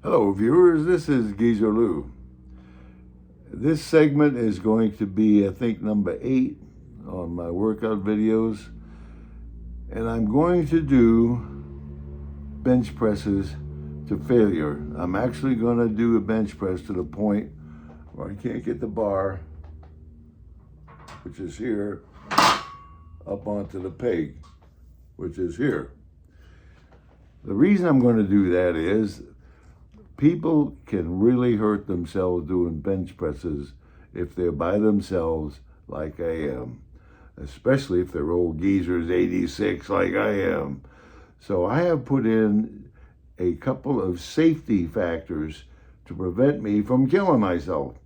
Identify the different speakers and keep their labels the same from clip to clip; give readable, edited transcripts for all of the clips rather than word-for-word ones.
Speaker 1: Hello viewers, this is Geezer Lou. This segment is going to be, I think, number 8 on my workout videos. And I'm going to do bench presses to failure. I'm actually going to do a bench press to the point where I can't get the bar, which is here, up onto the peg, which is here. The reason I'm going to do that is people can really hurt themselves doing bench presses if they're by themselves like I am, especially if they're old geezers, 86 like I am. So I have put in a couple of safety factors to prevent me from killing myself.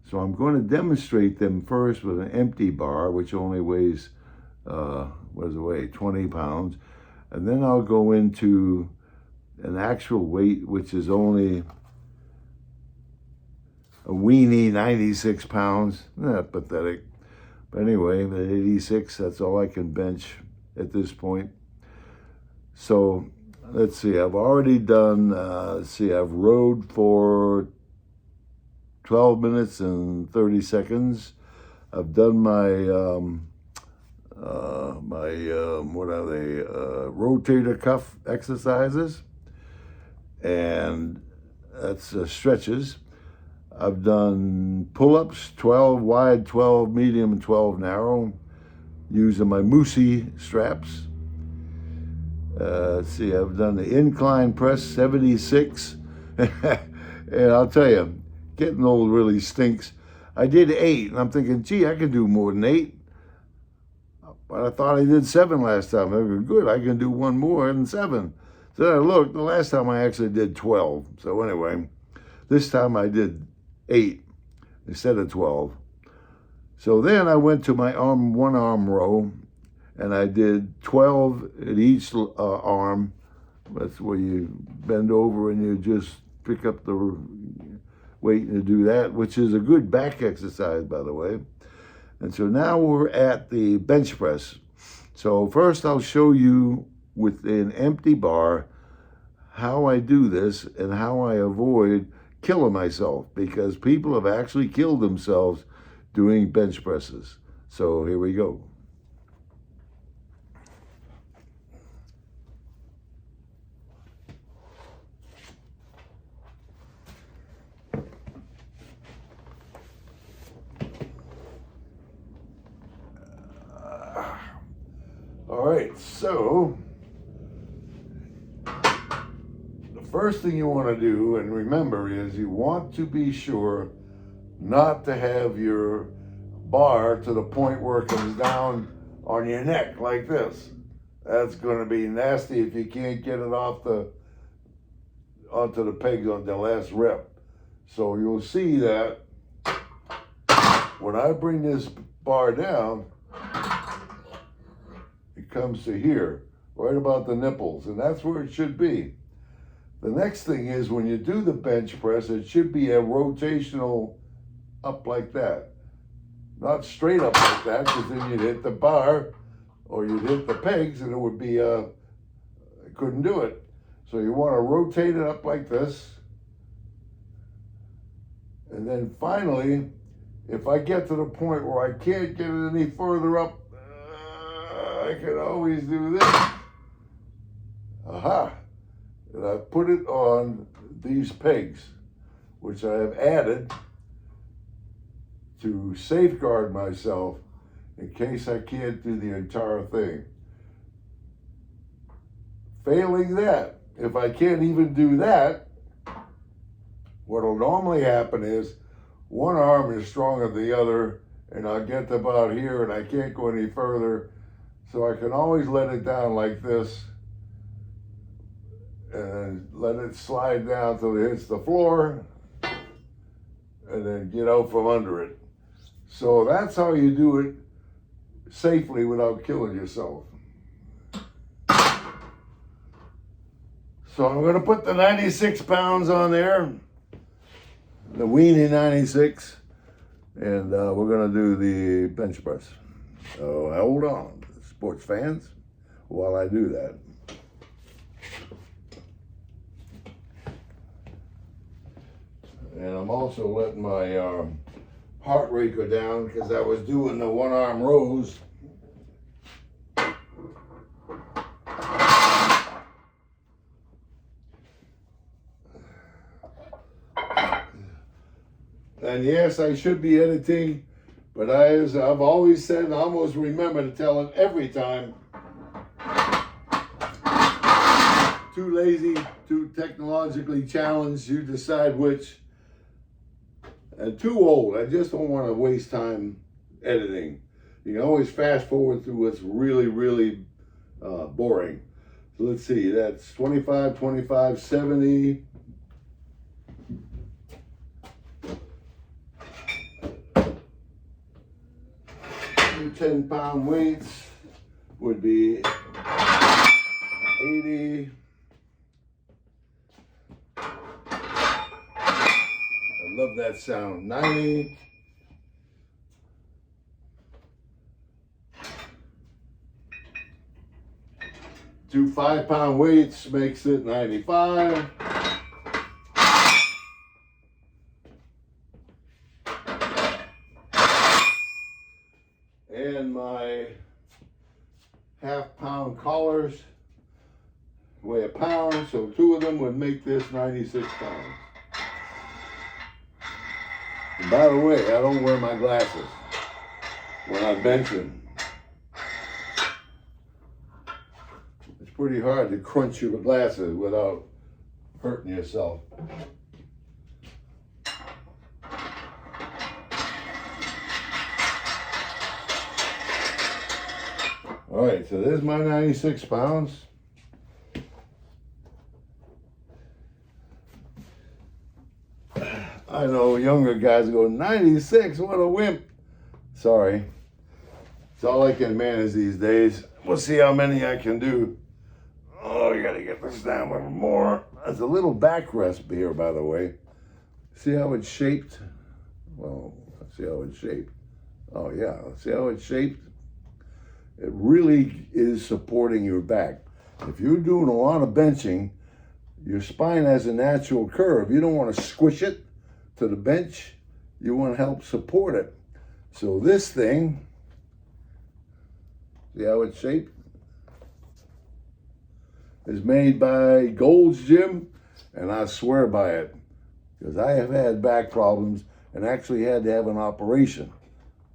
Speaker 1: So I'm going to demonstrate them first with an empty bar, which only weighs, 20 pounds. And then I'll go into an actual weight, which is only a weenie 96 pounds. Not pathetic. But anyway, at 86, that's all I can bench at this point. So let's see, I've already done, I've rode for 12 minutes and 30 seconds. I've done my, rotator cuff exercises. And that's stretches. I've done pull-ups, 12 wide, 12 medium, and 12 narrow, using my Moosey straps. I've done the incline press, 76. And I'll tell you, getting old really stinks. I did 8, and I'm thinking, gee, I can do more than 8. But I thought I did 7 last time. I go, good, I can do one more than 7. So then I looked, the last time I actually did 12. So anyway, this time I did 8 instead of 12. So then I went to my one arm row, and I did 12 at each arm. That's where you bend over and you just pick up the weight and you do that, which is a good back exercise, by the way. And so now we're at the bench press. So first I'll show you with an empty bar how I do this and how I avoid killing myself, because people have actually killed themselves doing bench presses. So here we go. All right, so the first thing you want to do and remember is you want to be sure not to have your bar to the point where it comes down on your neck like this. That's going to be nasty if you can't get it onto the pegs on the last rep. So you'll see that when I bring this bar down, it comes to here, right about the nipples, and that's where it should be. The next thing is when you do the bench press, it should be a rotational up like that. Not straight up like that, because then you'd hit the bar or you'd hit the pegs and it would be, couldn't do it. So you want to rotate it up like this. And then finally, if I get to the point where I can't get it any further up, I can always do this. Aha! And I put it on these pegs, which I have added to safeguard myself in case I can't do the entire thing. Failing that, if I can't even do that, what will normally happen is one arm is stronger than the other, and I'll get to about here and I can't go any further. So I can always let it down like this and let it slide down till it hits the floor and then get out from under it. So that's how you do it safely without killing yourself. So I'm going to put the 96 pounds on there, the weenie 96, and we're going to do the bench press. So hold on, sports fans, while I do that. And I'm also letting my heart rate go down because I was doing the one arm rows. And yes, I should be editing, but as I've always said, and I almost remember to tell it every time, too lazy, too technologically challenged, you decide which. And too old, I just don't want to waste time editing. You can always fast forward through what's really, really boring. So let's see, that's 25, 25, 70. Two 10-pound weights would be 80. I love that sound. 90. Two 5-pound weights makes it 95. And my half-pound collars weigh a pound, so two of them would make this 96 pounds. And by the way, I don't wear my glasses when I'm benching. It's pretty hard to crunch your glasses without hurting yourself. All right, so there's my 96 pounds. I know younger guys go, 96, what a wimp. Sorry. It's all I can manage these days. We'll see how many I can do. Oh, you gotta get this down a little more. There's a little backrest here, by the way. See how it's shaped? Well, let's see how it's shaped. Oh yeah, see how it's shaped? It really is supporting your back. If you're doing a lot of benching, your spine has a natural curve. You don't want to squish it to the bench. You want to help support it. So this thing, see how it's shaped? Is made by Gold's Gym, and I swear by it, because I have had back problems and actually had to have an operation.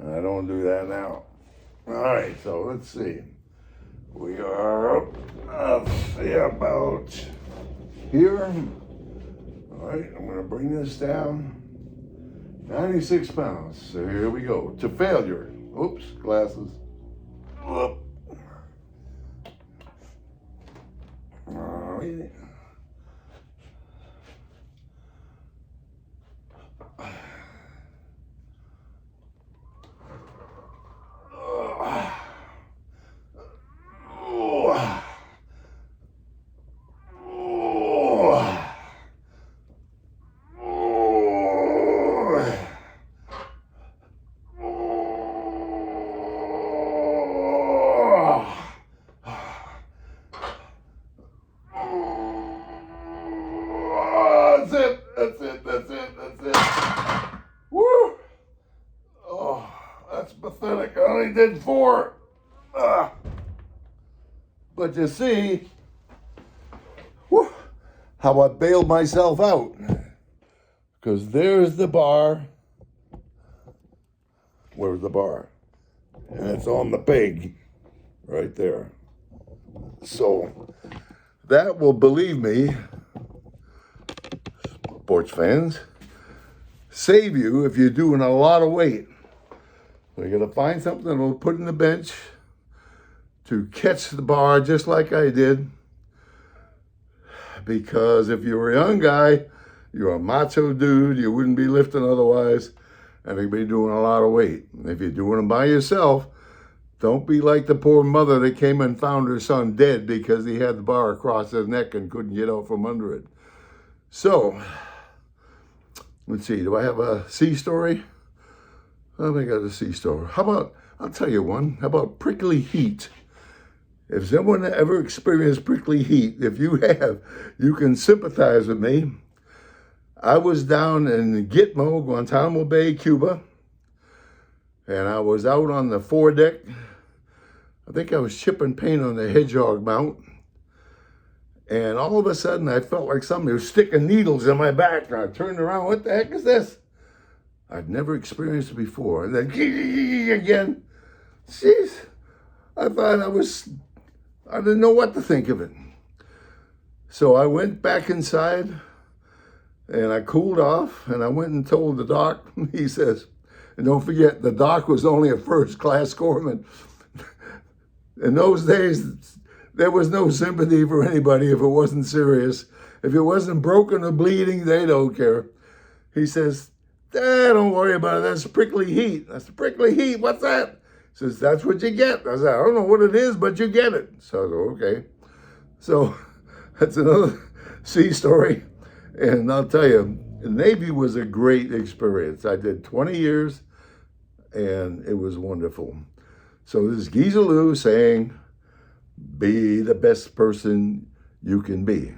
Speaker 1: And I don't do that now. All right, so let's see. We are up, see about here. All right, I'm gonna bring this down. 96 pounds, so here we go. To failure. Oops, glasses. Up. All right. That's it. Woo! Oh, that's pathetic. I only did 4. But you see, whew, how I bailed myself out. Because there's the bar. Where's the bar? And it's on the peg right there. So that will, believe me, sports fans, save you if you're doing a lot of weight. So you got to find something that will put in the bench to catch the bar just like I did. Because if you were a young guy, you're a macho dude, you wouldn't be lifting otherwise, and you'd be doing a lot of weight. And if you're doing them by yourself, don't be like the poor mother that came and found her son dead because he had the bar across his neck and couldn't get out from under it. So, let's see, do I have a C story? I think I got a C story. How about, I'll tell you one, how about prickly heat? If someone ever experienced prickly heat, if you have, you can sympathize with me. I was down in Gitmo, Guantanamo Bay, Cuba, and I was out on the foredeck. I think I was chipping paint on the Hedgehog mount. And all of a sudden, I felt like somebody was sticking needles in my back. And I turned around, what the heck is this? I'd never experienced it before. And then again, jeez, I thought I didn't know what to think of it. So I went back inside and I cooled off and I went and told the doc. He says, and don't forget, the doc was only a first-class corpsman. In those days, there was no sympathy for anybody if it wasn't serious. If it wasn't broken or bleeding, they don't care. He says, don't worry about it. That's prickly heat. That's prickly heat. What's that? He says, that's what you get. I said, I don't know what it is, but you get it. So I go, okay. So that's another sea story. And I'll tell you, the Navy was a great experience. I did 20 years, and it was wonderful. So this is Geezer Lou saying, be the best person you can be.